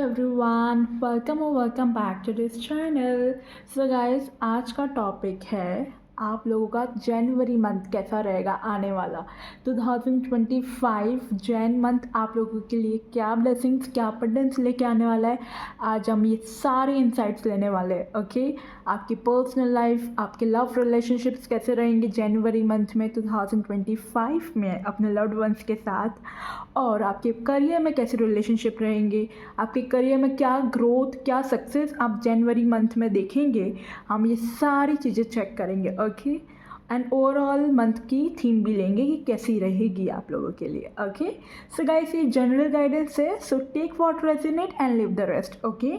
Everyone, welcome और welcome back to this channel. So guys, आज का टॉपिक है आप लोगों का जनवरी मंथ कैसा रहेगा आने वाला 2025 जैन मंथ आप लोगों के लिए क्या ब्लेसिंग्स क्या अबंडेंस लेके आने वाला है। आज हम ये सारे इंसाइट्स लेने वाले हैं। ओके, आपकी पर्सनल लाइफ, आपके लव रिलेशनशिप्स कैसे रहेंगे जनवरी मंथ में 2025 में अपने लव्ड वंस के साथ, और आपके करियर में कैसे रिलेशनशिप रहेंगे, आपके करियर में क्या ग्रोथ क्या सक्सेस आप जनवरी मंथ में देखेंगे। हम ये सारी चीज़ें चेक करेंगे। ओके, एंड ओवरऑल मंथ की थीम भी लेंगे कि कैसी रहेगी आप लोगों के लिए। ओके, सो गाइस, ये जनरल गाइडेंस है, so take what resonate and leave the rest. Okay,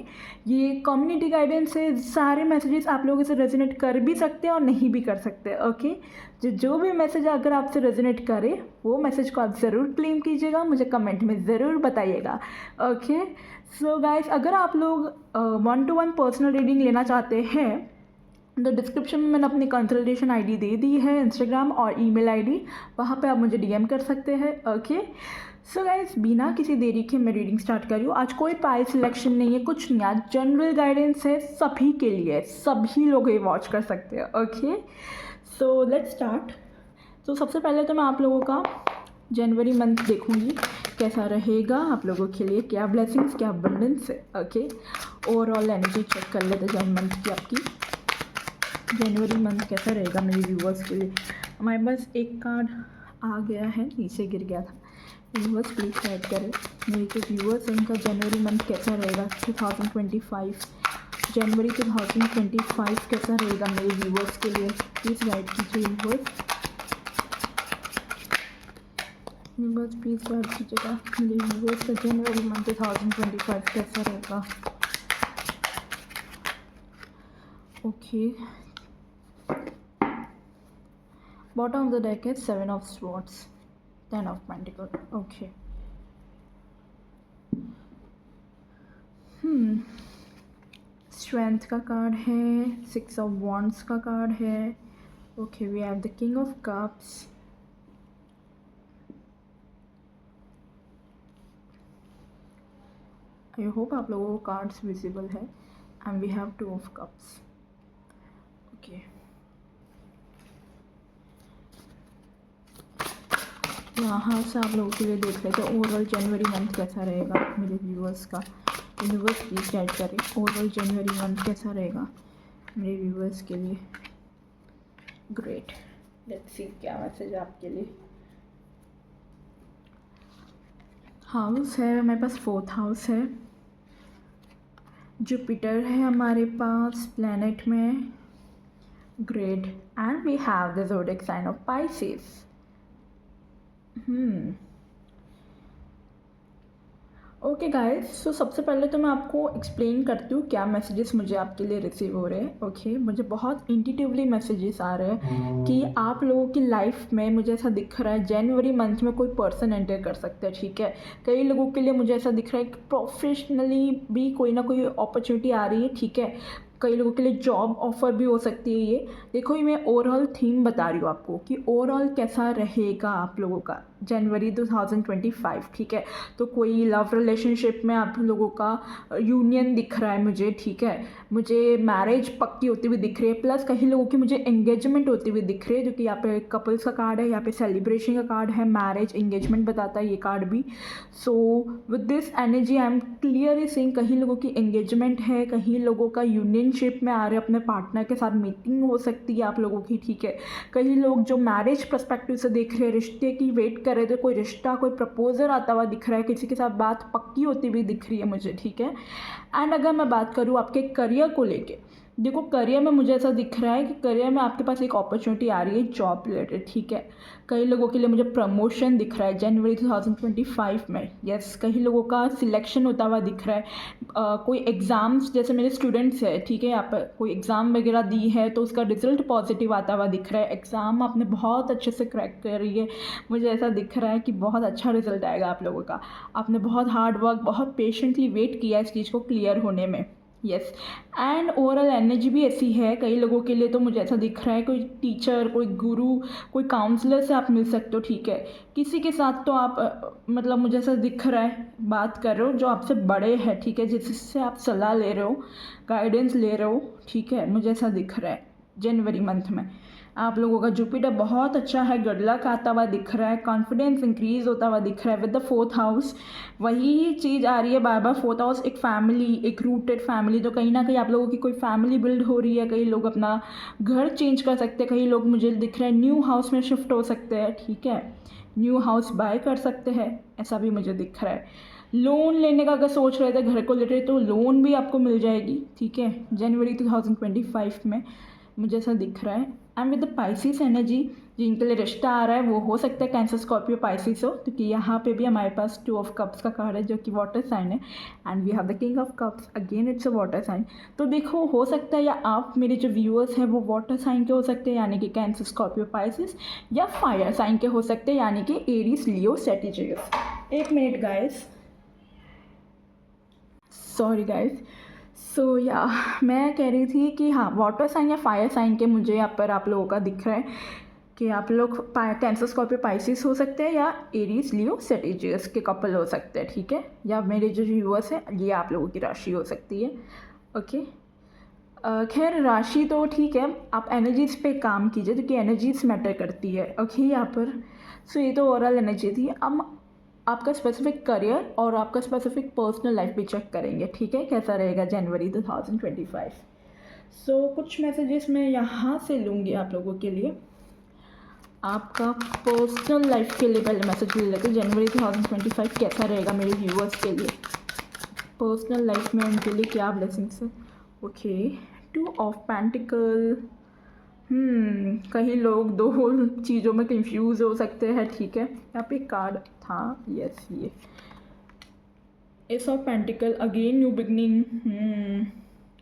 ये कम्युनिटी गाइडेंस है, सारे मैसेजेस आप लोगों से रेजोनेट कर भी सकते हैं और नहीं भी कर सकते। ओके, जो भी मैसेज अगर आपसे रेजोनेट करे वो मैसेज को आप ज़रूर क्लेम कीजिएगा, मुझे कमेंट में ज़रूर बताइएगा। ओके, सो गाइस, अगर आप लोग 1-to-1 पर्सनल रीडिंग लेना चाहते हैं तो डिस्क्रिप्शन में मैंने अपनी कंसल्टेशन आईडी दे दी है, इंस्टाग्राम और ईमेल आईडी, वहाँ पे आप मुझे डीएम कर सकते हैं। ओके, सो गाइस, बिना किसी देरी के मैं रीडिंग स्टार्ट कर रही हूँ। आज कोई पाई सिलेक्शन नहीं है, कुछ नहीं, आज जनरल गाइडेंस है सभी के लिए, सभी लोग ये वॉच कर सकते हैं। Okay, so let's start. तो सबसे पहले तो मैं आप लोगों का जनवरी मंथ देखूँगी कैसा रहेगा आप लोगों के लिए, क्या ब्लेसिंग्स क्या अबंडेंस है। ओके, ओवरऑल एनर्जी चेक कर लेते जैन मंथ की, आपकी जनवरी मंथ कैसा रहेगा मेरे व्यूवर्स के लिए। हमारे पास एक कार्ड आ गया है, नीचे गिर गया था। व्यूवर्स प्लीज़ गाइड करें मेरे जो व्यूवर्स हैं उनका जनवरी मंथ कैसा रहेगा 2025, जनवरी 2025 कैसा रहेगा मेरे व्यूवर्स के लिए। प्लीज़ गाइड कीजिए व्यूवर्स, प्लीज़ गाइड कीजिएगा मेरे व्यूवर्स का जनवरी मंथ 2025 कैसा रहेगा। Okay, bottom of the deck is 7 of swords, 10 of pentacles. Okay, strength का कार्ड है, 6 of wands का कार्ड है। Okay, we have the king of cups, I hope आप लोगों को कार्ड्स विजिबल है, and we have 2 of cups. Okay, यहाँ से आप लोगों के लिए देख रहे थे ओवरऑल जनवरी मंथ कैसा रहेगा मेरे व्यूवर्स का। यूनिवर्स प्लीज गाइड करें ओवरऑल जनवरी मंथ कैसा रहेगा मेरे व्यूवर्स के लिए। ग्रेट, लेट्स सी क्या मैसेज आपके लिए। हाउस है हमारे पास, 4th हाउस है, जुपिटर है हमारे पास प्लैनेट में। Great, and we have the zodiac sign of Pisces. Okay guys, so सबसे पहले तो मैं आपको एक्सप्लेन करती हूँ क्या मैसेजेस मुझे आपके लिए रिसीव हो रहे हैं। ओके, मुझे बहुत इंट्यूटिवली मैसेजेस आ रहे हैं कि आप लोगों की लाइफ में मुझे ऐसा दिख रहा है जनवरी मंथ में कोई पर्सन एंटर कर सकता है। ठीक है, कई लोगों के लिए मुझे ऐसा दिख रहा है कि प्रोफेशनली भी कोई ना कोई अपॉर्चुनिटी आ रही है। ठीक है, कई लोगों के लिए जॉब ऑफर भी हो सकती है। ये देखो, ये मैं ओवरऑल थीम बता रही हूँ आपको कि ओवरऑल कैसा रहेगा आप लोगों का जनवरी 2025। ठीक है, तो कोई लव रिलेशनशिप में आप लोगों का यूनियन दिख रहा है मुझे। ठीक है, मुझे मैरिज पक्की होती हुई दिख रही है, प्लस कई लोगों की मुझे एंगेजमेंट होती हुई दिख रही है, जो कि यहाँ पे कपल्स का कार्ड है, यहाँ पे सेलिब्रेशन का कार्ड है, मैरिज एंगेजमेंट बताता है ये कार्ड भी। So with this energy I am clearly seeing कहीं लोगों की एंगेजमेंट है, कहीं लोगों का यूनियनशिप में आ रहे अपने पार्टनर के साथ मीटिंग हो सकती है आप लोगों की। ठीक है, कई लोग जो मैरिज पर्सपेक्टिव से देख रहे हैं, रिश्ते की वेट कर रहे थे, कोई रिश्ता कोई प्रपोजल आता हुआ दिख रहा है, किसी के साथ बात पक्की होती हुई दिख रही है मुझे। ठीक है, एंड अगर मैं बात करूँ आपके करियर को लेके, देखो करियर में मुझे ऐसा दिख रहा है कि करियर में आपके पास एक अपॉर्चुनिटी आ रही है जॉब रिलेटेड। ठीक है, कई लोगों के लिए मुझे प्रमोशन दिख रहा है जनवरी 2025 में। यस, कई लोगों का सिलेक्शन होता हुआ दिख रहा है। कोई एग्ज़ाम्स, जैसे मेरे स्टूडेंट्स है, ठीक है, यहाँ पर कोई एग्ज़ाम वगैरह दी है तो उसका रिजल्ट पॉजिटिव आता हुआ दिख रहा है। एग्ज़ाम आपने बहुत अच्छे से क्रैक कर रही है, मुझे ऐसा दिख रहा है कि बहुत अच्छा रिजल्ट आएगा आप लोगों का। आपने बहुत हार्ड वर्क, बहुत पेशेंटली वेट किया इस चीज़ को क्लियर होने में। यस। एंड ओवरऑल एनर्जी भी ऐसी है कई लोगों के लिए, तो मुझे ऐसा दिख रहा है कोई टीचर, कोई गुरु, कोई काउंसलर से आप मिल सकते हो, ठीक है। किसी के साथ तो आप मतलब मुझे ऐसा दिख रहा है बात कर रहे हो जो आपसे बड़े हैं, ठीक है, जिससे आप सलाह ले रहे हो, गाइडेंस ले रहे हो, ठीक है, मुझे ऐसा दिख रहा है जनवरी मंथ में। आप लोगों का जुपिटर बहुत अच्छा है, गुड लक आता हुआ दिख रहा है, कॉन्फिडेंस इंक्रीज होता हुआ दिख रहा है विद द फोर्थ हाउस। वही चीज़ आ रही है बार बार, फोर्थ हाउस एक फैमिली, एक रूटेड फैमिली, तो कहीं ना कहीं आप लोगों की कोई फैमिली बिल्ड हो रही है। कई लोग अपना घर चेंज कर सकते हैं, कई लोग मुझे दिख रहा है न्यू हाउस में शिफ्ट हो सकते हैं, ठीक है, न्यू हाउस बाय कर सकते हैं, ऐसा भी मुझे दिख रहा है। लोन लेने का अगर सोच रहे थे घर को रिलेटेड तो लोन भी आपको मिल जाएगी, ठीक है, जनवरी 2025 में मुझे ऐसा दिख रहा है। And with the Pisces energy, जिनके लिए रिश्ता आ रहा है वो हो सकता है कैंसर, स्कॉर्पियो, पाइसिस हो, क्योंकि यहाँ पे भी हमारे पास 2 ऑफ कप्स का कार्ड है जो कि वाटर साइन है। And we have the king of cups, again it's a water sign. तो देखो हो सकता है या आप मेरे जो व्यूअर्स हैं वो वाटर साइन के हो सकते हैं, यानी कि कैंसर, स्कॉर्पियो, पाइसिस, या फायर साइन के हो सकते हैं, यानी कि एरीज, लियो, सेजिटेरियस। एक मिनट गाइस, सॉरी गाइस। सो या मैं कह रही थी कि हाँ, वाटर साइन या फायर साइन के मुझे यहाँ पर आप लोगों का दिख रहा है कि आप लोग कैंसर, स्कॉर्पियो, पाइसिस हो सकते हैं, या एरीज, लियो, सेजिटेरियस के कपल हो सकते हैं, ठीक है, या मेरे जो व्यूअर्स हैं ये आप लोगों की राशि हो सकती है। ओके, खैर राशि तो ठीक है, आप एनर्जीज पे काम कीजिए क्योंकि एनर्जीज मैटर करती है। ओके, यहाँ पर सो ये तो ओवरऑल एनर्जी थी। अब आपका स्पेसिफिक करियर और आपका स्पेसिफिक पर्सनल लाइफ भी चेक करेंगे, ठीक है, कैसा रहेगा जनवरी 2025। सो कुछ मैसेजेस मैं यहाँ से लूँगी आप लोगों के लिए। आपका पर्सनल लाइफ के लिए पहले मैसेज ले लेते हैं, जनवरी 2025 कैसा रहेगा मेरे व्यूअर्स के लिए, पर्सनल लाइफ में उनके लिए क्या ब्लेसिंग्स है। ओके, 2 ऑफ पेंटिकल, कहीं लोग दो चीज़ों में कंफ्यूज हो सकते हैं, ठीक है, यहाँ पे कार्ड था, यस, ये S of pentacle, again new beginning.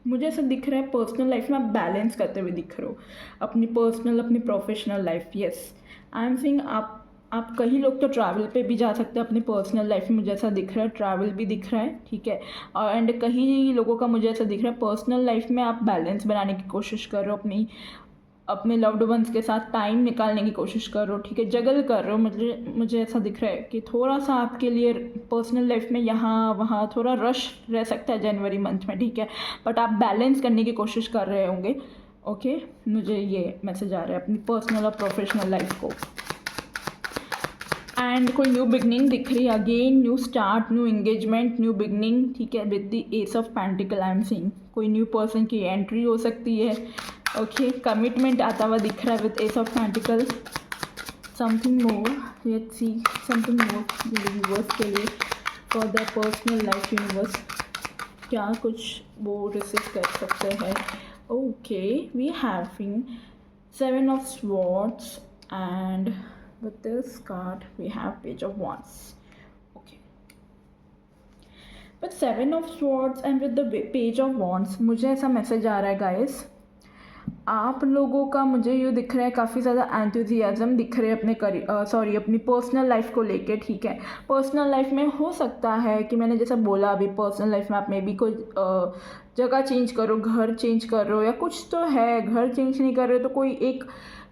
मुझे ऐसा दिख रहा है पर्सनल लाइफ में आप बैलेंस करते हुए दिख रहे हो, अपनी पर्सनल, अपनी professional life. Yes, I am saying आप कहीं लोग तो ट्रैवल पे भी जा सकते हैं अपनी पर्सनल लाइफ में, मुझे ऐसा दिख रहा है, ट्रैवल भी दिख रहा है, ठीक है। और एंड कहीं लोगों का मुझे ऐसा दिख रहा है पर्सनल लाइफ में आप बैलेंस बनाने की कोशिश कर रहे हो, अपने लव्ड वंस के साथ टाइम निकालने की कोशिश कर रहे हो, ठीक है, जगल कर रहे हो। मुझे ऐसा दिख रहा है कि थोड़ा सा आपके लिए पर्सनल लाइफ में यहाँ वहाँ थोड़ा रश रह सकता है जनवरी मंथ में, ठीक है, बट आप बैलेंस करने की कोशिश कर रहे होंगे। ओके, मुझे ये मैसेज आ रहा है अपनी पर्सनल और प्रोफेशनल लाइफ को। एंड कोई न्यू बिगनिंग दिख रही है, again new start, new engagement, new beginning, ठीक है, with the S of pentacle I am seeing. कोई न्यू पर्सन की एंट्री हो सकती है। ओके, कमिटमेंट आता हुआ दिख रहा है with ace of pentacle. Something more, let's see something more universe के लिए for the personal life. Universe क्या कुछ वो रिसीव कर सकते हैं। Okay, we having 7 of swords and with this card we have page of wands. Okay, with 7 of swords and with the page of wands मुझे ऐसा मैसेज आ रहा है गाइस, आप लोगों का मुझे ये दिख रहा है काफ़ी ज़्यादा एंथुजियाज़म दिख रहे हैं अपने अपनी पर्सनल लाइफ को लेके, ठीक है। पर्सनल लाइफ में हो सकता है कि मैंने जैसा बोला अभी, पर्सनल लाइफ में आप मे बी कोई जगह चेंज करो, घर चेंज कर रहे हो, या कुछ तो है, घर चेंज नहीं कर रहे हो तो कोई एक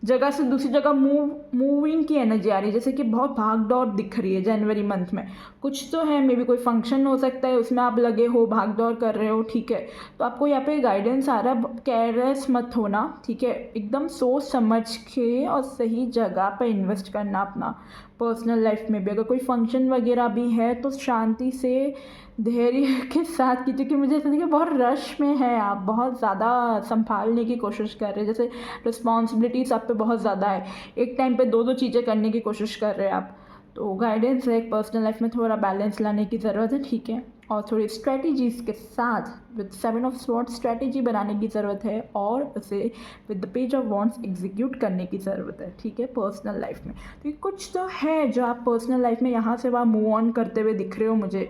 जगह से दूसरी जगह मूविंग की एनर्जी आ रही है, जैसे कि बहुत भाग दौड़ दिख रही है जनवरी मंथ में। कुछ तो है, मे बी कोई फंक्शन हो सकता है उसमें आप लगे हो, भाग दौड़ कर रहे हो, ठीक है। तो आपको यहाँ पे गाइडेंस आ रहा है, केयरलेस मत होना, ठीक है, एकदम सोच समझ के और सही जगह पे इन्वेस्ट करना अपना पर्सनल लाइफ में भी। अगर कोई फंक्शन वगैरह भी है तो शांति से, धैर्य के साथ कीजिए, क्योंकि मुझे ऐसा देखिए बहुत रश में है, आप बहुत ज़्यादा संभालने की कोशिश कर रहे हैं, जैसे रिस्पॉन्सिबिलिटीज़ आप पे बहुत ज़्यादा है, एक टाइम पे 2 चीज़ें करने की कोशिश कर रहे हैं आप। तो गाइडेंस है, एक पर्सनल लाइफ में थोड़ा बैलेंस लाने की ज़रूरत है, ठीक है, और थोड़ी स्ट्रेटजीज़ के साथ विद 7 ऑफ स्वॉर्ड्स स्ट्रेटजी बनाने की ज़रूरत है, और उसे with the page of wands execute करने की ज़रूरत है, ठीक है, पर्सनल लाइफ में। तो कुछ तो है जो आप पर्सनल लाइफ में यहाँ से वहाँ मूव ऑन करते हुए दिख रहे हो, मुझे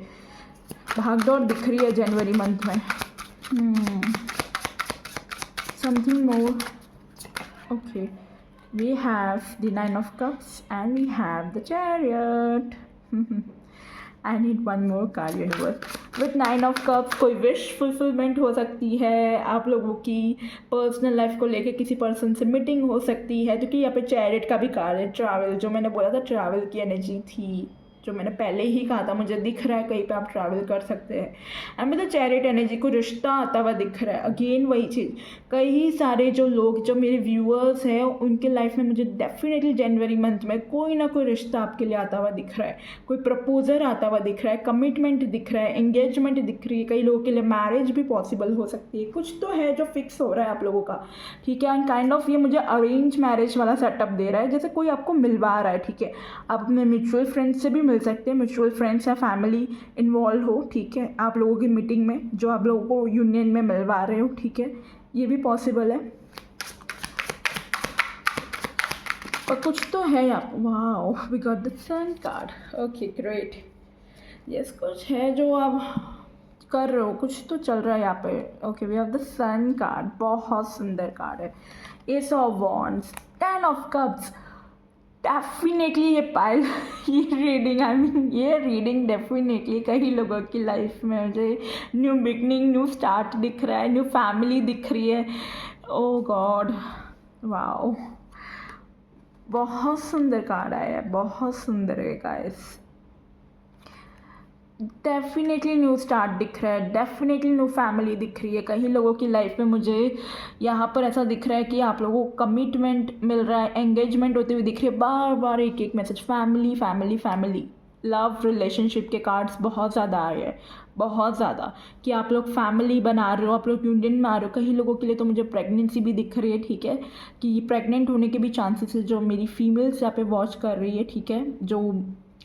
भागदौड़ दिख रही है जनवरी मंथ में। Something more. Okay, we have the 9 of cups and we have the chariot. I need one more card, universe. With 9 of cups कोई विश फुलफिलमेंट हो सकती है, आप लोगों की पर्सनल लाइफ को लेके किसी पर्सन से मीटिंग हो सकती है, क्योंकि यहाँ पे चैरिट का भी कार्ड है। ट्रैवल, जो मैंने बोला था ट्रैवल की एनर्जी थी, जो मैंने पहले ही कहा था, मुझे दिख रहा है कहीं पे आप ट्रैवल कर सकते हैं। एंड मतलब चैरिट एनर्जी को रिश्ता आता हुआ दिख रहा है। अगेन वही चीज़, कई सारे जो लोग, जो मेरे व्यूअर्स हैं, उनके लाइफ में मुझे डेफिनेटली जनवरी मंथ में कोई ना कोई रिश्ता आपके लिए आता हुआ दिख रहा है, कोई प्रपोजर आता हुआ दिख रहा है, कमिटमेंट दिख रहा है, एंगेजमेंट दिख रही है, कई लोगों के लिए मैरिज भी पॉसिबल हो सकती है। कुछ तो है जो फिक्स हो रहा है आप लोगों का, ठीक है। एंड काइंड ऑफ ये मुझे अरेंज मैरिज वाला सेटअप दे रहा है, जैसे कोई आपको मिलवा रहा है, ठीक है। आप अपने म्यूचुअल फ्रेंड्स से भी मिल सकते हैं, म्यूचुअल फ्रेंड्स या फैमिली इन्वॉल्व हो, ठीक है, आप लोगों की मीटिंग में जो आप लोगों को यूनियन में मिलवा रहे हो, ठीक है, ये भी पॉसिबल है। और कुछ तो है यहाँ, wow we got the sun card, okay great. Yes, कुछ है जो आप कर रहे हो, कुछ तो चल रहा है यहाँ पे। Okay, we have the sun card, बहुत सुंदर कार्ड है। Ace of wands, 10 of cups, definitely ये पाइल ये रीडिंग, आई मीन ये रीडिंग डेफिनेटली कई लोगों की लाइफ में मुझे न्यू बिगनिंग, न्यू स्टार्ट दिख रहा है, न्यू फैमिली दिख रही है। ओ गॉड, वाओ, बहुत सुंदर कार्ड आया है, बहुत सुंदर है गाइस। डेफिनेटली न्यू स्टार्ट दिख रहा है, डेफिनेटली न्यू फैमिली दिख रही है। कई लोगों की लाइफ में मुझे यहाँ पर ऐसा दिख रहा है कि आप लोगों को कमिटमेंट मिल रहा है, एंगेजमेंट होती हुई दिख रही है, बार बार एक एक message, family family family, love relationship के कार्ड्स बहुत ज़्यादा आए हैं, बहुत ज़्यादा, कि आप लोग फैमिली बना रहे हो, आप लोग यूनियन में आ रहे हो। कई लोगों के लिए तो मुझे प्रेगनेंसी भी दिख रही है, ठीक है, कि प्रेग्नेंट होने के भी चांसेस है, जो मेरी फीमेल्स यहाँ पे वॉच कर रही है, ठीक है, जो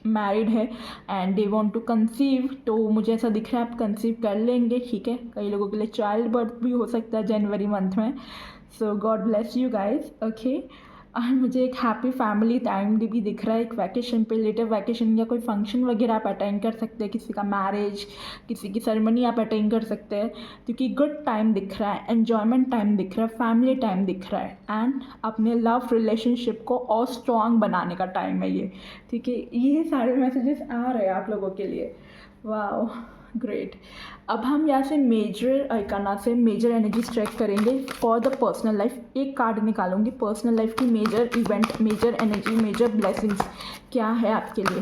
मैरिड है and they want to conceive, तो मुझे ऐसा दिख रहा है आप कंसीव कर लेंगे, ठीक है। कई लोगों के लिए चाइल्ड बर्थ भी हो सकता है जनवरी मंथ में। So God bless you guys, okay. और मुझे एक हैप्पी फैमिली टाइम भी दिख रहा है, एक वैकेशन पे, लेटर वैकेशन या कोई फंक्शन वगैरह आप अटेंड कर सकते हैं, किसी का मैरिज, किसी की सेरेमनी आप अटेंड कर सकते हैं, क्योंकि गुड टाइम दिख रहा है, एन्जॉयमेंट टाइम दिख रहा है, फैमिली टाइम दिख रहा है, एंड अपने लव रिलेशनशिप को और स्ट्रॉन्ग बनाने का टाइम है ये, ठीक है। ये सारे मैसेजेस आ रहे हैं आप लोगों के लिए, वाओ ग्रेट। अब हम यहाँ से मेजर आइकाना से मेजर एनर्जीज चेक करेंगे फॉर द पर्सनल लाइफ। एक कार्ड निकालूंगी पर्सनल लाइफ की major event, major energy, major blessings क्या है आपके लिए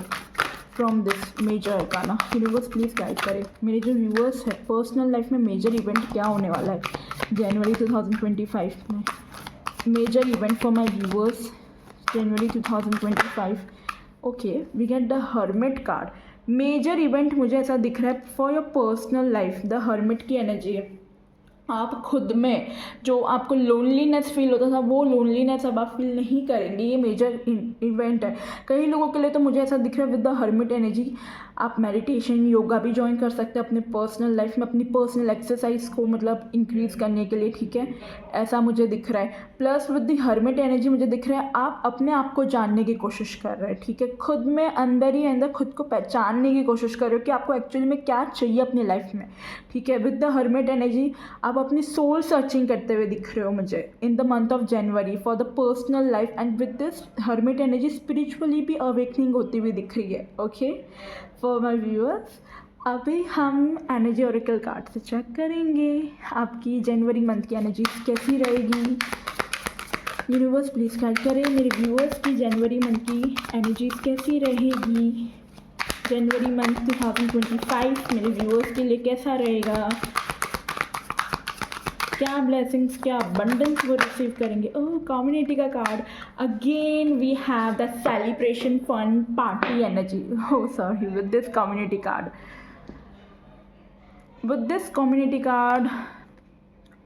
from this major arcana. Universe please guide करें मेरे जो व्यूअर्स है, पर्सनल लाइफ में मेजर इवेंट क्या होने वाला है जनवरी 2025 में। Major event for my viewers January 2025। Okay, we get the hermit card. Major event मुझे ऐसा दिख रहा है for your personal life, the hermit की एनर्जी है। आप खुद में जो आपको लोनलीनेस फील होता था, वो लोनलीनेस अब आप फील नहीं करेंगे, ये मेजर इवेंट है। कई लोगों के लिए तो मुझे ऐसा दिख रहा है विद द हर्मिट एनर्जी आप मेडिटेशन, योगा भी ज्वाइन कर सकते हैं अपने पर्सनल लाइफ में, अपनी पर्सनल एक्सरसाइज को मतलब इंक्रीज़ करने के लिए, ठीक है, ऐसा मुझे दिख रहा है। Plus with the hermit energy मुझे दिख रहा है आप अपने आप को जानने की कोशिश कर रहे हैं, ठीक है, खुद में अंदर ही अंदर खुद को पहचानने की कोशिश कर रहे हो कि आपको एक्चुअली में क्या चाहिए अपनी लाइफ में, ठीक है। विद द हर्मिट एनर्जी आप अपनी सोल सर्चिंग करते हुए दिख रहे हो मुझे in the month of January for the personal life, and with this hermit energy spiritually भी अवेकनिंग होती हुई दिख रही है, ओके फॉर माई व्यूअर्स। अभी हम एनर्जी ओरेकल कार्ड से चेक करेंगे आपकी जनवरी मंथ की एनर्जी कैसी रहेगी। यूनिवर्स प्लीज़ गाइड करें मेरे व्यूअर्स की जनवरी मंथ की एनर्जी कैसी रहेगी। जनवरी मंथ 2025 मेरे व्यूअर्स के लिए कैसा रहेगा, क्या ब्लेसिंग्स, क्या अबंडेंस वो रिसीव करेंगे। ओह, कम्युनिटी का card again, we have the celebration fun party energy. Oh sorry, with this community card, with this community card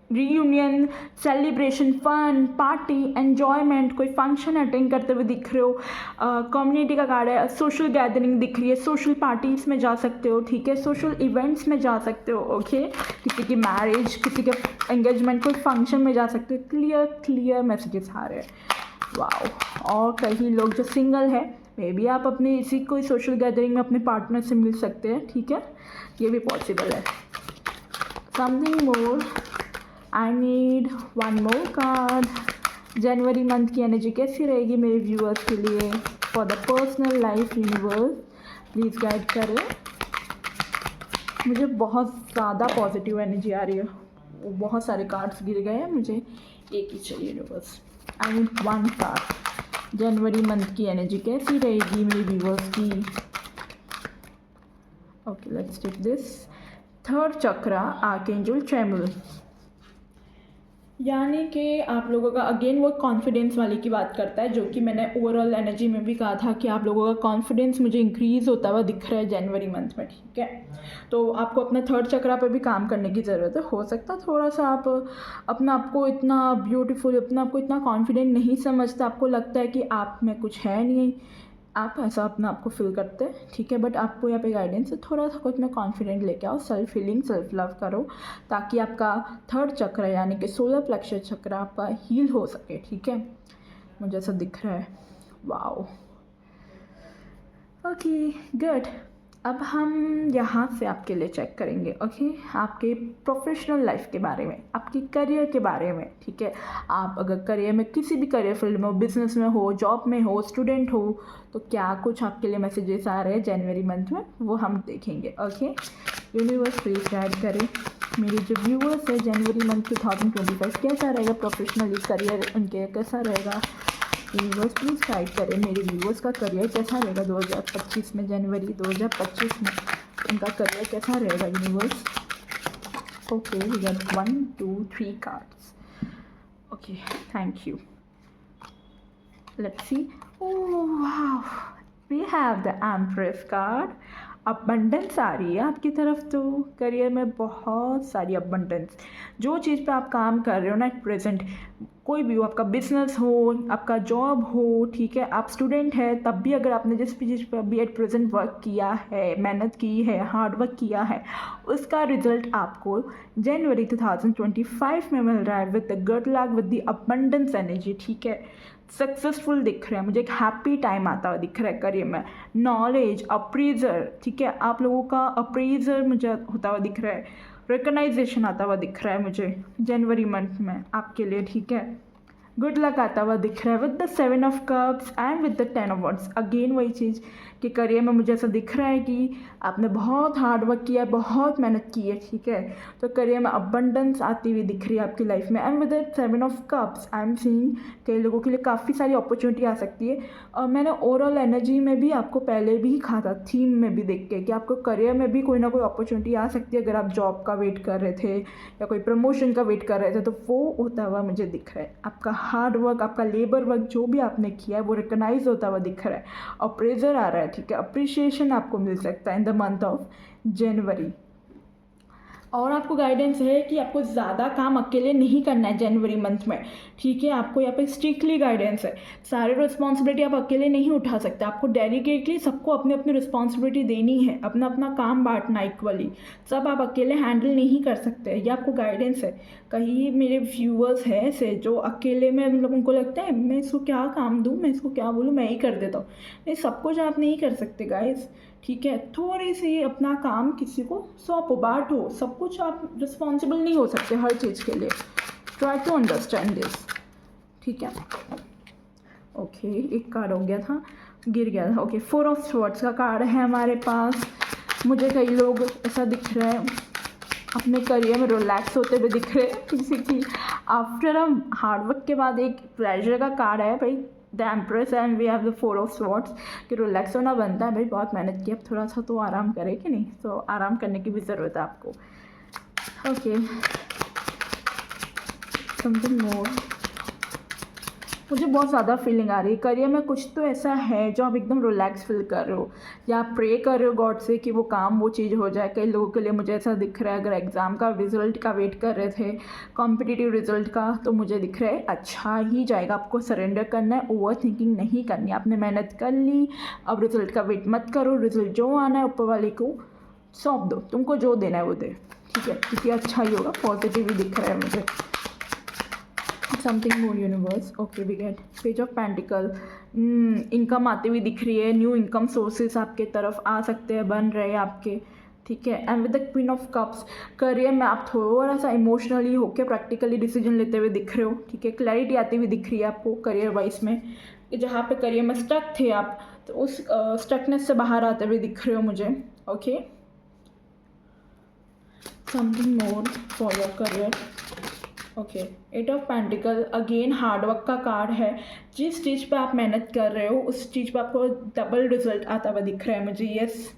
reunion, celebration, fun, party, enjoyment, कोई फंक्शन अटेंड करते हुए दिख रहे हो। कम्युनिटी का कार्ड है, सोशल गैदरिंग दिख रही है, सोशल पार्टीज़ में जा सकते हो, ठीक है, सोशल इवेंट्स में जा सकते हो, ओके, किसी की मैरिज, किसी के एंगेजमेंट, कोई फंक्शन में जा सकते हो। क्लियर क्लियर मैसेजेस आ रहे हैं, वाओ। और कई लोग जो सिंगल है, मे बी आप अपने इसी कोई सोशल गैदरिंग में अपने पार्टनर से मिल सकते हैं, ठीक है, ये भी पॉसिबल है। Something more, I need one more card. जनवरी मंथ की एनर्जी कैसी रहेगी मेरे व्यूअर्स के लिए for the personal life. Universe please guide करें। मुझे बहुत ज़्यादा पॉजिटिव एनर्जी आ रही है। वो बहुत सारे कार्ड्स गिर गए हैं, मुझे एक ही चाहिए universe. I need one card. जनवरी मंथ की एनर्जी कैसी रहेगी मेरी व्यूवर्स की? Okay, let's take this. Third chakra, archangel Chamuel. यानी कि आप लोगों का अगेन वो कॉन्फिडेंस वाले की बात करता है, जो कि मैंने ओवरऑल एनर्जी में भी कहा था कि आप लोगों का कॉन्फिडेंस मुझे इंक्रीज़ होता हुआ दिख रहा है जनवरी मंथ में, ठीक है। तो आपको अपने थर्ड चक्रा पे भी काम करने की ज़रूरत है। हो सकता है थोड़ा सा आप अपना आपको इतना ब्यूटीफुल, अपना आपको इतना कॉन्फिडेंट नहीं समझते, आपको लगता है कि आप में कुछ है नहीं, आप ऐसा अपना आपको फील करते हैं, ठीक है। बट आपको यहाँ पे गाइडेंस है, थोड़ा सा खुद में कॉन्फिडेंट लेके आओ, सेल्फ हीलिंग, सेल्फ लव करो, ताकि आपका थर्ड चक्र यानी कि सोलर प्लेक्सर चक्र आपका हील हो सके, ठीक है। मुझे ऐसा दिख रहा है। Wow, okay, good. अब हम यहाँ से आपके लिए चेक करेंगे, ओके, आपके प्रोफेशनल लाइफ के बारे में, आपके करियर के बारे में, ठीक है। आप अगर करियर में किसी भी करियर फील्ड में हो, बिजनेस में हो, जॉब में हो, स्टूडेंट हो, तो क्या कुछ आपके लिए मैसेजेस आ रहे हैं जनवरी मंथ में, वो हम देखेंगे, ओके। यूनिवर्स प्लीज गाइड करें मेरे जो व्यूअर्स है, जनवरी मंथ 2025 कैसा रहेगा, प्रोफेशनली करियर उनके कैसा रहेगा। यूनिवर्स प्लीज़ गाइड करें मेरे व्यूअर्स का करियर कैसा रहेगा 2025 में, जनवरी 2025 में उनका करियर कैसा रहेगा universe. Okay, we get 1 2 3 cards. Okay, thank you. Let's see. Oh wow, we have the empress card. Abundance आ रही है आपकी तरफ, तो करियर में बहुत सारी अबंडेंस। जो चीज़ पे आप काम कर रहे हो ना एट प्रेजेंट, कोई भी हो, आपका बिजनेस हो, आपका जॉब हो, ठीक है, आप स्टूडेंट है, तब भी अगर आपने जिस भी चीज़ पर अभी एट प्रेजेंट वर्क किया है, मेहनत की है, हार्ड वर्क किया है, उसका रिजल्ट आपको जनवरी 2025 में मिल रहा है with the good luck, with the abundance energy, ठीक है। सक्सेसफुल दिख रहे हैं मुझे, एक हैप्पी टाइम आता हुआ दिख रहा है करियर में। नॉलेज, अप्रीजर, ठीक है, आप लोगों का अप्रीजर मुझे होता हुआ दिख रहा है, रिकग्नाइजेशन आता हुआ दिख रहा है मुझे जनवरी मंथ में आपके लिए, ठीक है। गुड लक आता हुआ दिख रहा है with the 7 of cups and with the 10 of wands. Again वही चीज़ कि करियर में मुझे ऐसा दिख रहा है कि आपने बहुत हार्ड वर्क किया है, बहुत मेहनत की है, ठीक है। तो करियर में अबंडेंस आती हुई दिख रही है आपकी लाइफ में। And with the 7 of cups I am seeing कई लोगों के लिए काफ़ी सारी अपॉर्चुनिटी आ सकती है। और मैंने ओवरऑल एनर्जी में भी आपको पहले भी कहा था, थीम में भी देख के, कि आपको करियर में भी कोई ना कोई अपॉर्चुनिटी आ सकती है। अगर आप जॉब का वेट कर रहे थे या कोई प्रमोशन का वेट कर रहे थे, तो वो होता हुआ मुझे दिख रहा है। आपका हार्ड वर्क, आपका लेबर वर्क जो भी आपने किया है वो रिकग्नाइज होता हुआ दिख रहा है, अप्रेजर आ रहा है, ठीक है। अप्रिशिएशन आपको मिल सकता है in the month of January. और आपको गाइडेंस है कि आपको ज़्यादा काम अकेले नहीं करना है जनवरी मंथ में, ठीक है। आपको यहाँ पे स्ट्रिक्टली गाइडेंस है, सारी रिस्पॉन्सिबिलिटी आप अकेले नहीं उठा सकते, आपको डेडिकेटली सबको अपनी अपनी रिस्पॉन्सिबिलिटी देनी है, अपना अपना काम बांटना इक्वली, सब आप अकेले हैंडल नहीं कर सकते, ये आपको गाइडेंस है। कहीं मेरे व्यूअर्स हैं ऐसे जो अकेले में, मतलब उनको लगता है मैं इसको क्या काम दूँ, मैं इसको क्या बोलूँ, मैं ही कर देता हूँ। नहीं, सब कुछ आप नहीं कर सकते गाइस, ठीक है। थोड़ी सी अपना काम किसी को सौंपो, बांटो, सब कुछ आप रिस्पॉन्सिबल नहीं हो सकते हर चीज़ के लिए। ट्राई टू अंडरस्टैंड दिस, ठीक है। ओके, एक कार्ड हो गया था, गिर गया था। ओके, 4 ऑफ स्वॉर्ड्स का कार्ड है हमारे पास। मुझे कई लोग ऐसा दिख रहा है अपने करियर में रिलैक्स होते हुए दिख रहे हैं, किसी की आफ्टर अ हार्ड वर्क के बाद एक प्लेजर का कार्ड है भाई, the empress and we have the 4 of swords, कि रिलैक्स होना बनता है भाई, बहुत मेहनत की, अब थोड़ा सा तो आराम करे कि नहीं, तो आराम करने की भी ज़रूरत है आपको। Okay, something more. मुझे बहुत ज़्यादा फीलिंग आ रही है करियर में कुछ तो ऐसा है जो आप एकदम रिलैक्स फील कर रहे हो, या आप प्रे कर रहे हो गॉड से कि वो काम, वो चीज़ हो जाए। कई लोगों के लिए मुझे ऐसा दिख रहा है, अगर एग्ज़ाम का रिजल्ट का वेट कर रहे थे, कॉम्पिटिटिव रिजल्ट का, तो मुझे दिख रहा है अच्छा ही जाएगा। आपको सरेंडर करना है, ओवर थिंकिंग नहीं करनी। आपने मेहनत कर ली, अब रिजल्ट का वेट मत करो, रिजल्ट जो आना है ऊपर वाले को सौंप दो, तुमको जो देना है वो दे, ठीक है, क्योंकि अच्छा ही होगा, पॉजिटिव ही दिख रहा है मुझे। Something more universe. Okay, we get page of pentacle. Income आती हुई दिख रही है, न्यू इनकम सोर्सेज आपके तरफ आ सकते हैं, बन रहे हैं आपके, ठीक है। And with the queen of cups, career में आप थोड़ा सा इमोशनली होकर प्रैक्टिकली डिसीजन लेते हुए दिख रहे हो, ठीक है। क्लैरिटी आती हुई दिख रही है आपको करियर वाइज में, जहाँ पे करियर में स्टक थे आप, तो उस स्टकनेस से बाहर आते हुए दिख रहे हो मुझे, okay. Something more for your career. Okay, 8 of pentacle again hard work का कार्ड है। जिस चीज़ पे आप मेहनत कर रहे हो उस चीज़ पे आपको डबल रिजल्ट आता हुआ दिख रहा है मुझे, यस।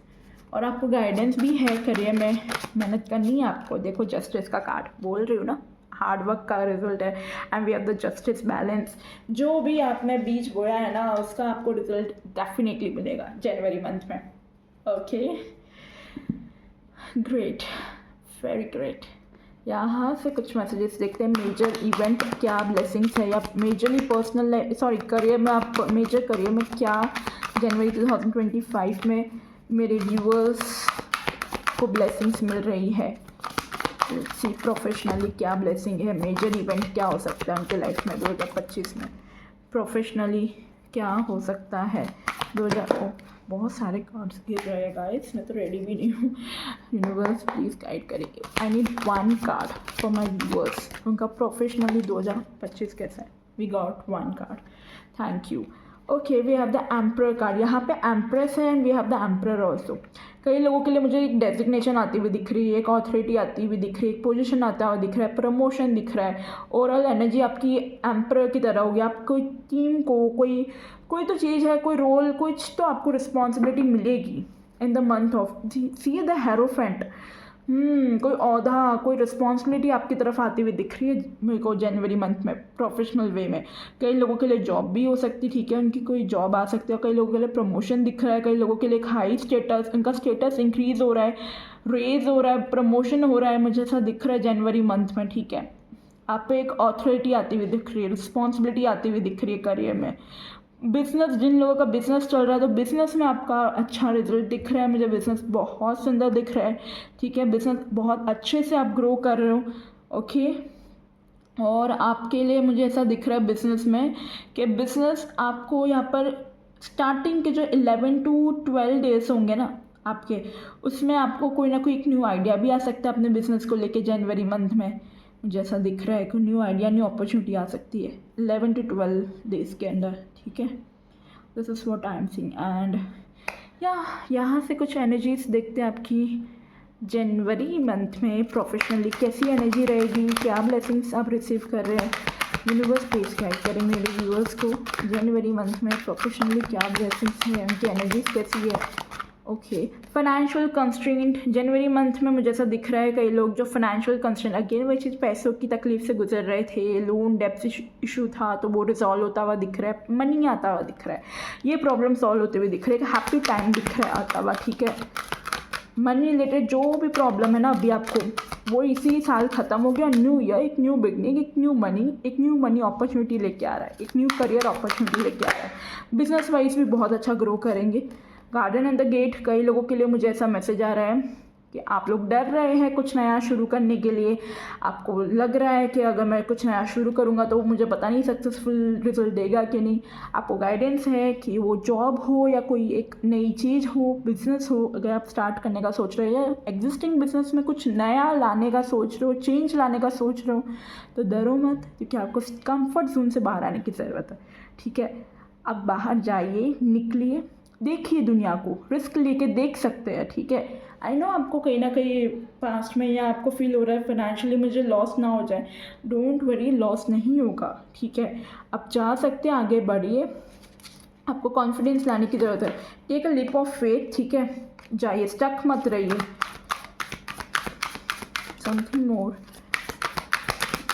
और आपको गाइडेंस भी है करियर में, मेहनत करनी है आपको। देखो जस्टिस का कार्ड बोल रही हूँ ना, हार्डवर्क का रिजल्ट है। And we have the justice balance. जो भी आपने बीज बोया है ना उसका आपको रिजल्ट डेफिनेटली मिलेगा जनवरी मंथ में। Okay, great, very great. यहाँ से कुछ मैसेजेस देखते हैं। मेजर इवेंट क्या ब्लेसिंग्स है, या मेजरली पर्सनल सॉरी करियर में, आप मेजर करियर में क्या जनवरी 2025 में मेरे व्यूअर्स को ब्लेसिंग्स मिल रही है। सी प्रोफेशनली क्या ब्लेसिंग है, मेजर इवेंट क्या हो सकता है उनके लाइफ में 2025 में। प्रोफेशनली क्या हो सकता है 2000। बहुत सारे कार्ड्स गिर रहे हैं गाइस, मैं तो रेडी भी नहीं हूँ। यूनिवर्स प्लीज़ गाइड करेंगे। I need one card for my viewers, उनका प्रोफेशनली 2025 कैसा है। We got one card, thank you. Okay, we have the emperor card. यहाँ पे एम्प्रेस है and we have the emperor also. कई लोगों के लिए मुझे एक डेजिग्नेशन आती हुई दिख रही है, एक ऑथोरिटी आती हुई दिख रही है, एक पोजीशन आता हुआ दिख रहा है, प्रमोशन दिख रहा है। ओवरऑल एनर्जी आपकी एम्परर की तरह होगी। आप कोई टीम को कोई कोई तो चीज़ है, कोई रोल, कुछ तो आपको रिस्पॉन्सिबिलिटी मिलेगी in the month of see the hierophant. कोई औहदा, कोई रिस्पॉन्सिबिलिटी आपकी तरफ आती हुई दिख रही है मेरे को जनवरी मंथ में प्रोफेशनल वे में। कई लोगों के लिए जॉब भी हो सकती, ठीक है, उनकी कोई जॉब आ सकती है। कई लोगों के लिए प्रमोशन दिख रहा है, कई लोगों के लिए एक हाई स्टेटस, उनका स्टेटस इंक्रीज हो रहा है, रेज हो रहा है, प्रमोशन हो रहा है, मुझे ऐसा दिख रहा है जनवरी मंथ में, ठीक है। आप पे एक ऑथोरिटी आती हुई दिख रही है, रिस्पॉन्सिबिलिटी आती हुई दिख रही है करियर में। बिजनेस, जिन लोगों का बिजनेस चल रहा है तो बिजनेस में आपका अच्छा रिजल्ट दिख रहा है मुझे। बिजनेस बहुत सुंदर दिख रहा है, ठीक है। बिजनेस बहुत अच्छे से आप ग्रो कर रहे हो, ओके। और आपके लिए मुझे ऐसा दिख रहा है बिजनेस में कि बिजनेस आपको यहाँ पर स्टार्टिंग के जो 11 to 12 डेज होंगे ना आपके, उसमें आपको कोई ना कोई एक न्यू आइडिया भी आ सकता है अपने बिजनेस को लेके जनवरी मंथ में। मुझे ऐसा दिख रहा है कि न्यू आइडिया, न्यू अपॉर्चुनिटी आ सकती है 11 to 12 डेज के अंदर, ठीक है। This is what I am seeing. And यहाँ से कुछ एनर्जीज देखते हैं आपकी जनवरी मंथ में प्रोफेशनली कैसी एनर्जी रहेगी, क्या ब्लेसिंग्स आप रिसीव कर रहे हैं। यूनिवर्स प्लीज गाइड करें मेरे व्यूअर्स को जनवरी मंथ में प्रोफेशनली क्या ब्लेसिंग्स है, उनकी एनर्जीज कैसी है। ओके, फाइनेंशियल कंस्ट्रेंट जनवरी मंथ में मुझे ऐसा दिख रहा है कई लोग जो फाइनेंशियल कंस्ट्रेंट, अगेन वही चीज़, पैसों की तकलीफ से गुजर रहे थे, लोन डेप्ट इशू था तो वो रिजॉल्व होता हुआ दिख रहा है, मनी आता हुआ दिख रहा है, ये प्रॉब्लम सॉल्व होते हुए दिख रहा है, हैप्पी टाइम दिख रहा है आता हुआ, ठीक है। मनी रिलेटेड जो भी प्रॉब्लम है ना अभी आपको, वो इसी साल ख़त्म हो गया। न्यू ईयर, एक न्यू बिगनिंग, एक न्यू मनी अपॉर्चुनिटी लेके आ रहा है, एक न्यू करियर अपॉर्चुनिटी लेके आ रहा है। बिजनेस वाइज भी बहुत अच्छा ग्रो करेंगे। गार्डन एंड द गेट, कई लोगों के लिए मुझे ऐसा मैसेज आ रहा है कि आप लोग डर रहे हैं कुछ नया शुरू करने के लिए। आपको लग रहा है कि अगर मैं कुछ नया शुरू करूंगा तो मुझे पता नहीं सक्सेसफुल रिजल्ट देगा कि नहीं। आपको गाइडेंस है कि वो जॉब हो या कोई एक नई चीज़ हो, बिजनेस हो, अगर आप स्टार्ट करने का सोच रहे हो या एग्जिस्टिंग बिजनेस में कुछ नया लाने का सोच रहे हो, चेंज लाने का सोच रहे हो, तो डरो मत, क्योंकि आपको कंफर्ट जोन से बाहर आने की ज़रूरत है, ठीक है। अब बाहर जाइए, निकलिए, देखिए दुनिया को, रिस्क लेके देख सकते हैं, ठीक है। आई नो आपको कहीं ना कहीं पास्ट में या आपको फील हो रहा है फाइनेंशियली मुझे लॉस ना हो जाए। डोंट वरी, लॉस नहीं होगा, ठीक है। आप जा सकते हैं, आगे बढ़िए, आपको कॉन्फिडेंस लाने की ज़रूरत है। Take a leap of faith, ठीक है, जाइए, स्टक मत रहिए। Something more,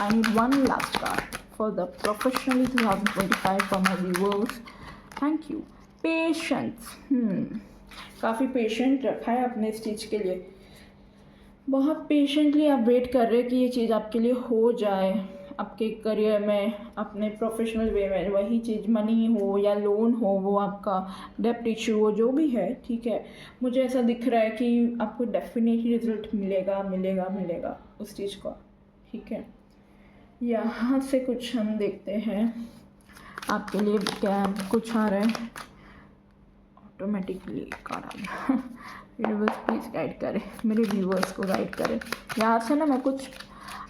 I need one last card for the professionally 2025 for my viewers. Thank you. Patience, काफ़ी पेशेंट रखा है आपने इस चीज़ के लिए, बहुत पेशेंटली आप वेट कर रहे हैं कि ये चीज़ आपके लिए हो जाए, आपके करियर में, अपने प्रोफेशनल वे में। वही चीज़ मनी हो या लोन हो, वो आपका डेप्ट इशू हो, जो भी है, ठीक है। मुझे ऐसा दिख रहा है कि आपको डेफिनेटली रिजल्ट मिलेगा मिलेगा मिलेगा उस चीज़ का, ठीक है। यहाँ से कुछ हम देखते हैं आपके लिए क्या कुछ आ रहा है। ऑटोमेटिकली कार्ड आ गया। यूनिवर्स प्लीज़ गाइड करें मेरे व्यूअर्स को, गाइड करें। यहाँ से ना मैं कुछ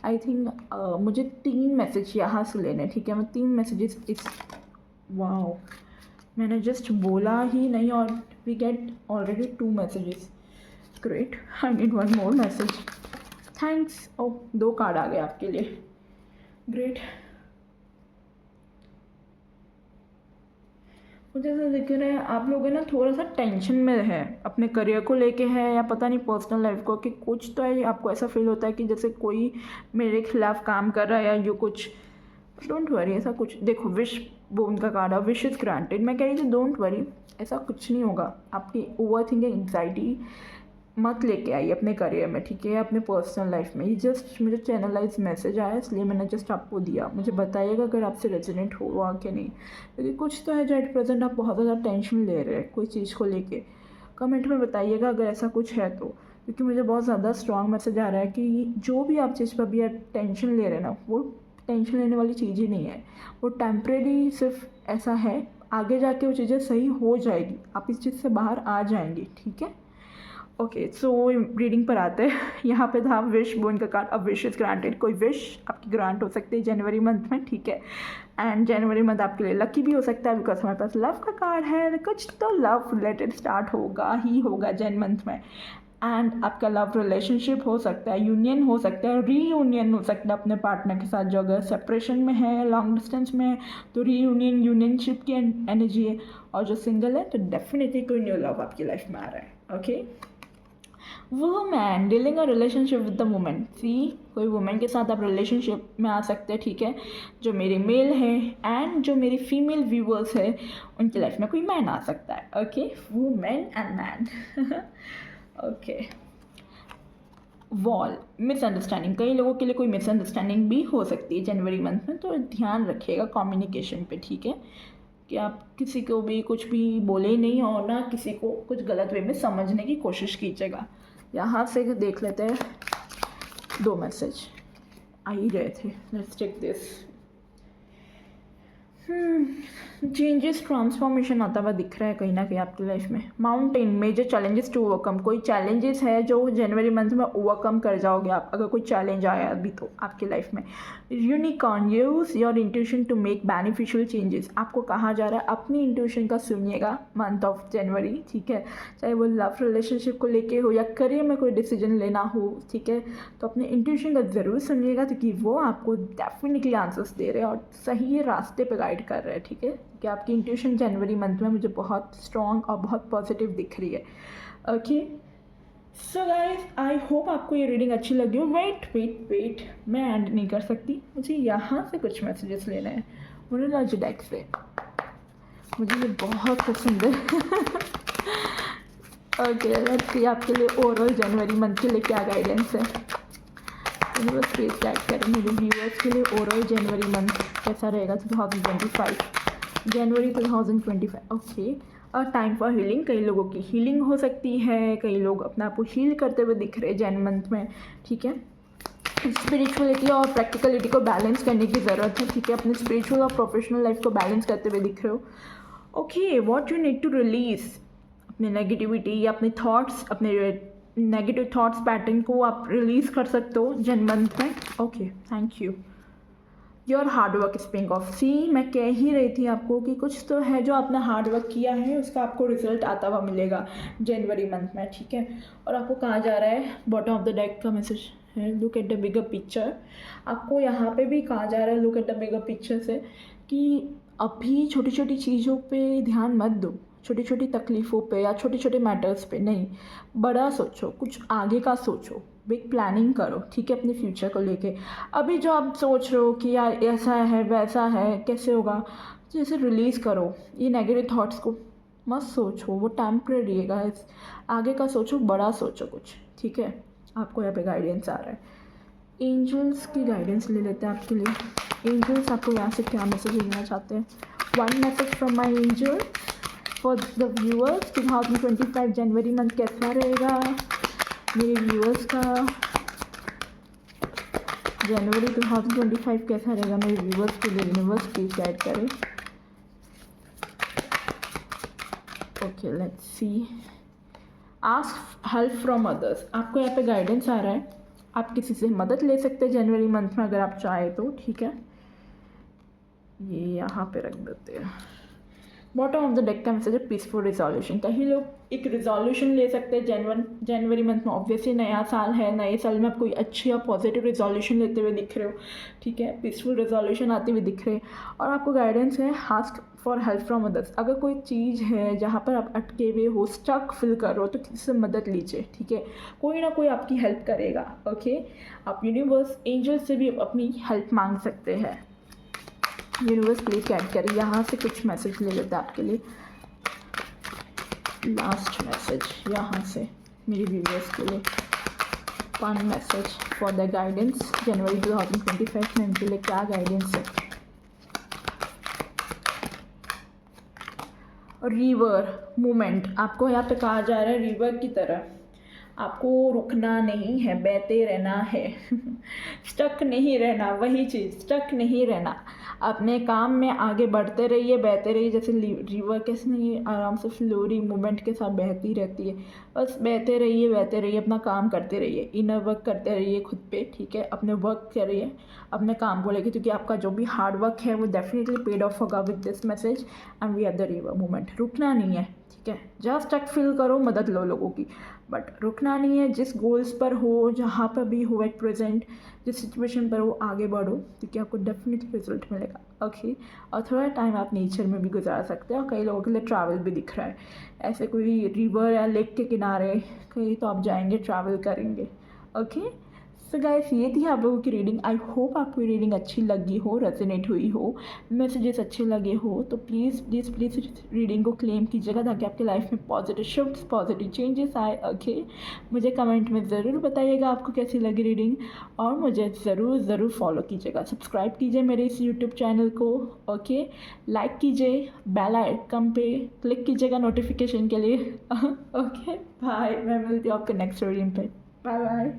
आई थिंक मुझे 3 मैसेज यहाँ से लेने, ठीक है। मैं 3 मैसेजेस इस, वाओ, मैंने जस्ट बोला ही नहीं और we get already 2 messages, great. I need one more message. Thanks. Oh 2 card आ गए आपके लिए, ग्रेट। मुझे ऐसा दिख रहा है आप लोग है ना थोड़ा सा टेंशन में है, अपने करियर को लेके है या पता नहीं पर्सनल लाइफ को, कि कुछ तो है आपको ऐसा फील होता है कि जैसे कोई मेरे खिलाफ काम कर रहा है या यू कुछ। डोंट वरी, ऐसा कुछ देखो, विश बोन का कार्ड है, विश इज़ ग्रांटेड। मैं कह रही थी डोंट वरी, ऐसा कुछ नहीं होगा। आपकी ओवर थिंकिंग एंग्जाइटी मत लेके आइए अपने करियर में, ठीक है, अपने पर्सनल लाइफ में। ये जस्ट मुझे चैनलाइज मैसेज आया इसलिए मैंने जस्ट आपको दिया। मुझे बताइएगा अगर आपसे रेजोनेट हुआ कि नहीं, क्योंकि कुछ तो है जो एट प्रेजेंट आप बहुत ज़्यादा टेंशन ले रहे हैं कोई चीज़ को लेके। कमेंट में बताइएगा अगर ऐसा कुछ है तो, क्योंकि मुझे बहुत ज़्यादा स्ट्रॉन्ग मैसेज आ रहा है कि जो भी आप चीज़ पर भी टेंशन ले रहे हैं ना, वो टेंशन लेने वाली चीज़ ही नहीं है, वो टेम्प्रेरी सिर्फ ऐसा है। आगे जाके वो चीज़ें सही हो जाएगी, आप इस चीज़ से बाहर आ जाएंगे, ठीक है। ओके सो रीडिंग पर आते हैं। यहाँ पे था विश बोन का कार्ड, अब विश इज़ ग्रांटेड। कोई विश आपकी ग्रांट हो सकती है जनवरी मंथ में, ठीक है। एंड जनवरी मंथ आपके लिए लकी भी हो सकता है बिकॉज हमारे पास लव का कार्ड है, कुछ तो लव रिलेटेड स्टार्ट होगा ही होगा जन मंथ में। एंड आपका लव रिलेशनशिप हो सकता है, यूनियन हो सकता है, रीयूनियन हो सकता है अपने पार्टनर के साथ। जो अगर सेपरेशन में है, लॉन्ग डिस्टेंस में है, तो रीयूनियन, यूनियनशिप की एनर्जी है। और जो सिंगल है तो डेफिनेटली कोई न्यू लव आपकी लाइफ में आ रहा है। Okay, women dealing a relationship with the women. See, कोई वुमेन के साथ आप रिलेशनशिप में आ सकते हैं, ठीक है। जो मेरे मेल है एंड जो मेरी फीमेल व्यूअर्स है उनकी लाइफ में कोई मैन आ सकता है। Okay, women and man. Okay, wall, misunderstanding. कई लोगों के लिए कोई मिसअंडरस्टैंडिंग भी हो सकती है जनवरी मंथ में, तो ध्यान रखिएगा कम्युनिकेशन पे, ठीक है, कि आप किसी को भी कुछ भी बोले नहीं और ना किसी को कुछ गलत वे में समझने की कोशिश कीजिएगा। यहाँ से देख लेते हैं, 2 मैसेज आ ही रहे थे, let's take this. Changes, transformation आता हुआ दिख रहा है कहीं ना कहीं आपकी लाइफ में। Mountain, major challenges to overcome. कोई चैलेंजेस है जो जनवरी मंथ में ओवरकम कर जाओगे आप, अगर कोई चैलेंज आया अभी तो आपकी लाइफ में। Unicorn, use your intuition to make beneficial changes. आपको कहा जा रहा है अपनी इंट्यूशन का सुनिएगा मंथ ऑफ जनवरी, ठीक है। चाहे वो लव रिलेशनशिप को लेके हो या करियर में कोई डिसीजन लेना हो, ठीक है, तो अपने इंट्यूशन का ज़रूर सुनिएगा, क्योंकि वो आपको डेफिनेटली आंसर्स दे रहे हैं और सही रास्ते पे गाइड कर रहे हैं, ठीक है। कि आपकी इंट्यूशन जनवरी मंथ में मुझे बहुत स्ट्रॉन्ग और बहुत पॉजिटिव दिख रही है। Okay so guys, I hope आपको ये रीडिंग अच्छी लगी हो। वेट, मैं एंड नहीं कर सकती, मुझे यहाँ से कुछ मैसेजेस लेने हैं मुरलाजी डेक से। मुझे ये बहुत पसंद है। ओके लेट्स सी आपके लिए ओवरऑल जनवरी मंथ के लिए क्या गाइडेंस है। यूनिवर्स प्लीज गाइड करें मेरे व्यूअर्स के लिए ओवरऑल जनवरी मंथ कैसा रहेगा 2025, जनवरी 2025। ओके, और टाइम फॉर हीलिंग। कई लोगों की हीलिंग हो सकती है, कई लोग अपने आप को हील करते हुए दिख रहे हैं जैन मंथ में, ठीक है। स्पिरिचुअलिटी और प्रैक्टिकलिटी को बैलेंस करने की ज़रूरत है, ठीक है। अपने स्पिरिचुअल और प्रोफेशनल लाइफ को बैलेंस करते हुए दिख रहे हो। Okay, what you need to release, अपने नेगेटिविटी या अपने थॉट्स, अपने नेगेटिव थॉट्स पैटर्न को आप रिलीज़ कर सकते हो जन मंथ में। Okay, thank you. Your hard work is paying off. See, मैं कह ही रही थी आपको कि कुछ तो है जो आपने हार्डवर्क किया है उसका आपको रिजल्ट आता हुआ मिलेगा जनवरी मंथ में, ठीक है। और आपको कहा जा रहा है, बॉटम ऑफ द डेक का मैसेज है, look at the bigger picture. आपको यहाँ पे भी कहा जा रहा है look at the bigger picture से, कि अभी छोटी छोटी चीज़ों पे ध्यान मत दो, छोटी छोटी तकलीफ़ों पे या छोटे छोटे मैटर्स पे नहीं, बड़ा सोचो, कुछ आगे का सोचो, बिग प्लानिंग करो, ठीक है, अपने फ्यूचर को लेके। अभी जो आप सोच रहे हो कि यार ऐसा है वैसा है कैसे होगा, जैसे रिलीज़ करो ये नेगेटिव थॉट्स को, मत सोचो, वो टेम्परेरी है गाइस। आगे का सोचो, बड़ा सोचो कुछ, ठीक है। आपको यहाँ पे गाइडेंस आ रहा है, एंजल्स की गाइडेंस ले लेते हैं आपके लिए। एंजल्स आपको यहाँ से क्या मैसेज देना चाहते हैं। 1 message from my angel for the viewers 2025 January month कैसा रहेगा मेरे व्यूअर्स का। जनवरी 2025 कैसा रहेगा मेरे व्यूअर्स के लिए, यूनिवर्स प्लीज गाइड करें। Okay let's see, ask help from others. आपको यहाँ पे गाइडेंस आ रहा है, आप किसी से मदद ले सकते हैं जनवरी मंथ में अगर आप चाहे तो, ठीक है। ये यहाँ पे रख देते हैं। बॉटम ऑफ द डेक का मैसेज है पीसफुल रिजोल्यूशन। कहीं लोग एक रिजोल्यूशन ले सकते हैं जनवरी मंथ में। ऑब्वियसली नया साल है, नए साल में आप कोई अच्छी और पॉजिटिव रिजोल्यूशन लेते हुए दिख रहे हो, ठीक है, पीसफुल रिजोल्यूशन आते हुए दिख रहे हैं। और आपको गाइडेंस है ask for help from others. अगर कोई चीज़ है जहाँ पर आप अटके हुए हो, स्टक फील कर रहे हो, तो किसी से मदद लीजिए, ठीक है, कोई ना कोई आपकी हेल्प करेगा। ओके, आप यूनिवर्स एंजल से भी अपनी हेल्प मांग सकते हैं। यूनिवर्स प्लीज गाइड करिए। यहाँ से कुछ मैसेज ले लेते हैं आपके लिए। लास्ट मैसेज यहाँ से मेरी व्यूअर्स के लिए, one message for the guidance January 2025 में इनके लिए क्या गाइडेंस है। रिवर मूवमेंट, आपको यहाँ पे कहा जा रहा है रिवर की तरह आपको रुकना नहीं है, बहते रहना है स्टक नहीं रहना, वही चीज़, स्टक नहीं रहना। अपने काम में आगे बढ़ते रहिए, बहते रहिए। जैसे रिवर कैसे नहीं आराम से फ्लोरी मूवमेंट के साथ बहती रहती है, बस बहते रहिए, अपना काम करते रहिए, इनर वर्क करते रहिए खुद पे, ठीक है, अपने वर्क करिए अपने काम को लेके, क्योंकि आपका जो भी हार्ड वर्क है वो डेफिनेटली पेड ऑफ होगा with this message and we are the river movement. रुकना नहीं है, ठीक है, जहाँ स्टक फील करो मदद लो लोगों की, बट रुकना नहीं है। जिस गोल्स पर हो, जहाँ पर भी हो एट प्रेजेंट, जिस सिचुएशन पर हो, आगे बढ़ो, क्योंकि आपको डेफिनेटली रिजल्ट मिलेगा। ओके, और थोड़ा टाइम आप नेचर में भी गुजार सकते हो, और कई लोगों के लिए ट्रैवल भी दिख रहा है। ऐसे कोई रिवर या लेक के किनारे कहीं तो आप जाएंगे, ट्रैवल करेंगे। ओके, सो गाइस, ये थी आप लोगों की रीडिंग। आई होप आपको रीडिंग अच्छी लगी हो, रेजोनेट हुई हो, मैसेजेस अच्छे लगे हो, तो प्लीज़ प्लीज़ प्लीज़ रीडिंग को क्लेम कीजिएगा ताकि आपके लाइफ में पॉजिटिव शिफ्ट्स, पॉजिटिव चेंजेस आए। ओके, मुझे कमेंट में ज़रूर बताइएगा आपको कैसी लगी रीडिंग, और मुझे ज़रूर फॉलो कीजिएगा, सब्सक्राइब कीजिए मेरे इस यूट्यूब चैनल को। ओके, लाइक कीजिए, बेल आइकन पे क्लिक कीजिएगा नोटिफिकेशन के लिए। ओके बाय, मैं मिलती हूँ आपके नेक्स्ट रीडिंग पे। Bye bye.